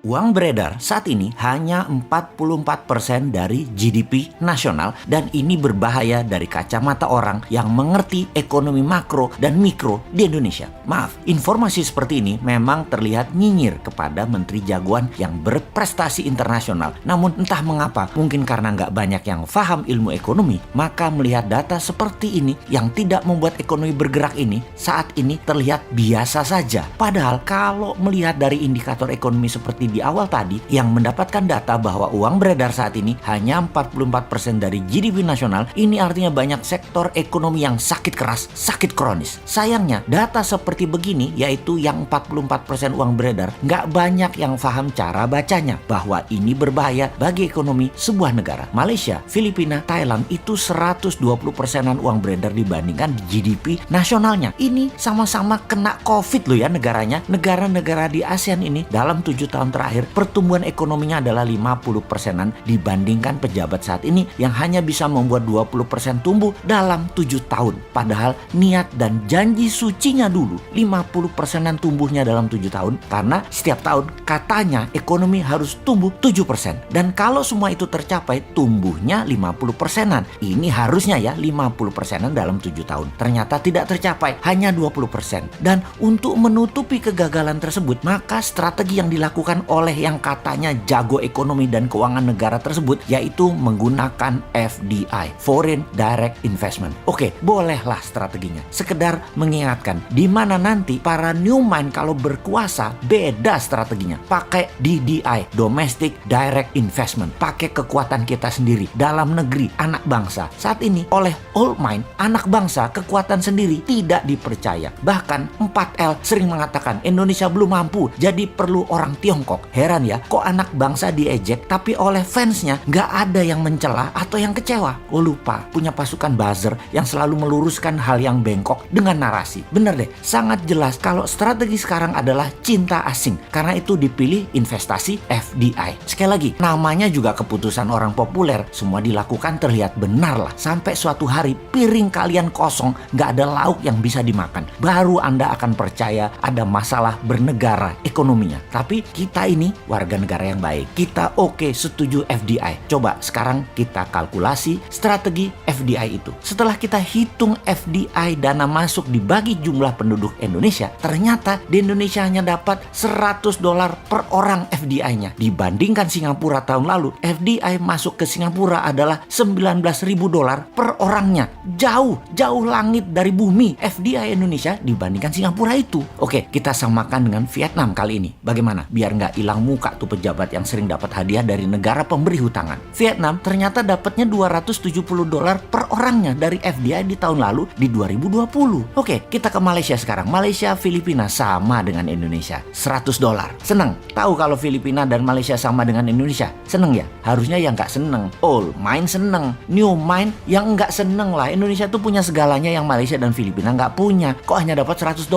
Uang beredar saat ini hanya 44% dari GDP nasional dan ini berbahaya dari kacamata orang yang mengerti ekonomi makro dan mikro di Indonesia. Maaf, informasi seperti ini memang terlihat nyinyir kepada menteri jagoan yang berprestasi internasional. Namun entah mengapa, mungkin karena nggak banyak yang paham ilmu ekonomi, maka melihat data seperti ini yang tidak membuat ekonomi bergerak ini saat ini terlihat biasa saja. Padahal kalau melihat dari indikator ekonomi seperti di awal tadi yang mendapatkan data bahwa uang beredar saat ini hanya 44% dari GDP nasional, ini artinya banyak sektor ekonomi yang sakit keras, sakit kronis. Sayangnya data seperti begini, yaitu yang 44% uang beredar, nggak banyak yang paham cara bacanya bahwa ini berbahaya bagi ekonomi sebuah negara. Malaysia, Filipina, Thailand itu 120%-an uang beredar dibandingkan GDP nasionalnya. Ini sama-sama kena COVID loh ya negaranya. Negara-negara di ASEAN ini dalam 7 tahun terakhir pertumbuhan ekonominya adalah 50%-an dibandingkan pejabat saat ini yang hanya bisa membuat 20% tumbuh dalam 7 tahun. Padahal niat dan janji sucinya dulu 50%-an tumbuhnya dalam 7 tahun karena setiap tahun katanya ekonomi harus tumbuh 7%. Dan kalau semua itu tercapai tumbuhnya 50%-an. Ini harusnya ya 50%-an dalam 7 tahun. Ternyata tidak tercapai, hanya 20%. Dan untuk menutupi kegagalan tersebut, maka strategi yang dilakukan oleh yang katanya jago ekonomi dan keuangan negara tersebut yaitu menggunakan FDI, Foreign Direct Investment. Oke, bolehlah strateginya. Sekedar mengingatkan di mana nanti para Newmind kalau berkuasa beda strateginya. Pakai DDI, Domestic Direct Investment. Pakai kekuatan kita sendiri dalam negeri, anak bangsa. Saat ini oleh Oldmind, anak bangsa kekuatan sendiri tidak dipercaya. Bahkan 4L sering mengatakan Indonesia belum mampu, jadi perlu orang Tiongkok. Heran ya, kok anak bangsa diejek tapi oleh fansnya nggak ada yang mencela atau yang kecewa. Oh lupa, punya pasukan buzzer yang selalu meluruskan hal yang bengkok dengan narasi. Bener deh, sangat jelas kalau strategi sekarang adalah cinta asing. Karena itu dipilih investasi FDI. Sekali lagi, namanya juga keputusan orang populer. Semua dilakukan terlihat benar lah. Sampai suatu hari piring kalian kosong, nggak ada lauk yang bisa dimakan. Baru Anda akan percaya ada masalah bernegara ekonominya. Tapi kita ini warga negara yang baik. Kita oke, setuju FDI. Coba sekarang kita kalkulasi strategi FDI itu. Setelah kita hitung FDI dana masuk dibagi jumlah penduduk Indonesia, ternyata di Indonesia hanya dapat $100 per orang FDI-nya. Dibandingkan Singapura tahun lalu, FDI masuk ke Singapura adalah $19.000 per orangnya. Jauh langit dari bumi FDI Indonesia dibandingkan Singapura itu. Oke, kita samakan dengan Vietnam kali ini. Bagaimana? Biar nggak hilang muka tuh pejabat yang sering dapat hadiah dari negara pemberi hutangan. Vietnam ternyata dapatnya $270 per orangnya dari FDI di tahun lalu di 2020. Oke, kita ke Malaysia sekarang. Malaysia, Filipina sama dengan Indonesia. $100. Seneng? Tahu kalau Filipina dan Malaysia sama dengan Indonesia? Seneng ya? Harusnya yang nggak seneng. Oldmind seneng. Newmind yang nggak seneng lah. Indonesia tuh punya segalanya yang Malaysia dan Filipina nggak punya. Kok hanya dapat $100?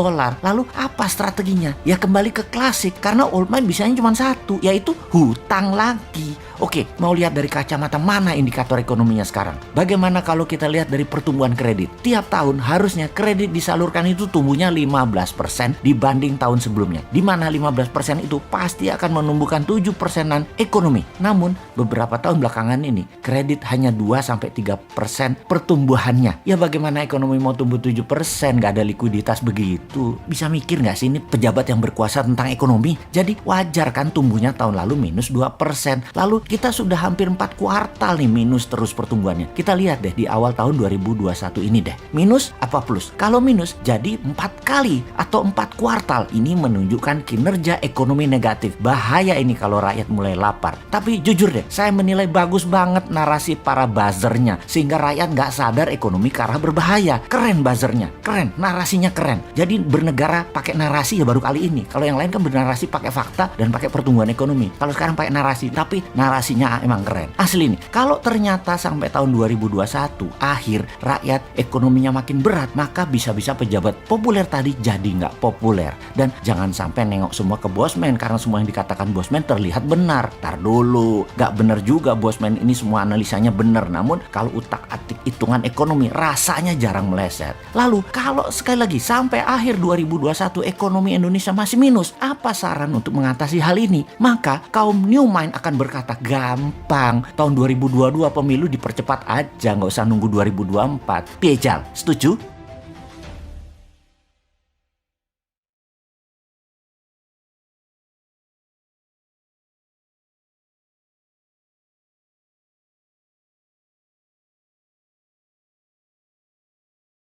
Lalu apa strateginya? Ya kembali ke klasik. Karena Oldmind bisanya cuma satu, yaitu hutang lagi. Oke, mau lihat dari kacamata mana indikator ekonominya sekarang? Bagaimana kalau kita lihat dari pertumbuhan kredit? Tiap tahun harusnya kredit disalurkan itu tumbuhnya 15% dibanding tahun sebelumnya. Di mana 15% itu pasti akan menumbuhkan 7%-an ekonomi. Namun, beberapa tahun belakangan ini, kredit hanya 2-3% pertumbuhannya. Ya bagaimana ekonomi mau tumbuh 7%? Nggak ada likuiditas begitu. Bisa mikir nggak sih ini pejabat yang berkuasa tentang ekonomi? Jadi wajar kan tumbuhnya tahun lalu minus 2%. Lalu kita sudah hampir 4 kuartal nih minus terus pertumbuhannya. Kita lihat deh di awal tahun 2021 ini deh. Minus apa plus? Kalau minus jadi 4 kali atau 4 kuartal. Ini menunjukkan kinerja ekonomi negatif. Bahaya ini kalau rakyat mulai lapar. Tapi jujur deh, saya menilai bagus banget narasi para buzzernya. Sehingga rakyat nggak sadar ekonomi ke arah berbahaya. Keren buzzernya, keren. Narasinya keren. Jadi bernegara pakai narasi ya baru kali ini. Kalau yang lain kan bernarasi pakai fakta dan pakai pertumbuhan ekonomi. Kalau sekarang pakai narasi, tapi narasi kalkulasinya emang keren. Asli nih, kalau ternyata sampai tahun 2021 akhir rakyat ekonominya makin berat, maka bisa-bisa pejabat populer tadi jadi nggak populer. Dan jangan sampai nengok semua ke Bosman karena semua yang dikatakan Bosman terlihat benar. Tar dulu, nggak benar juga Bosman ini semua analisanya benar. Namun kalau utak-atik hitungan ekonomi rasanya jarang meleset. Lalu kalau sekali lagi sampai akhir 2021 ekonomi Indonesia masih minus, apa saran untuk mengatasi hal ini? Maka kaum new mind akan berkata, gampang, tahun 2022 pemilu dipercepat aja, nggak usah nunggu 2024. Piejal, setuju?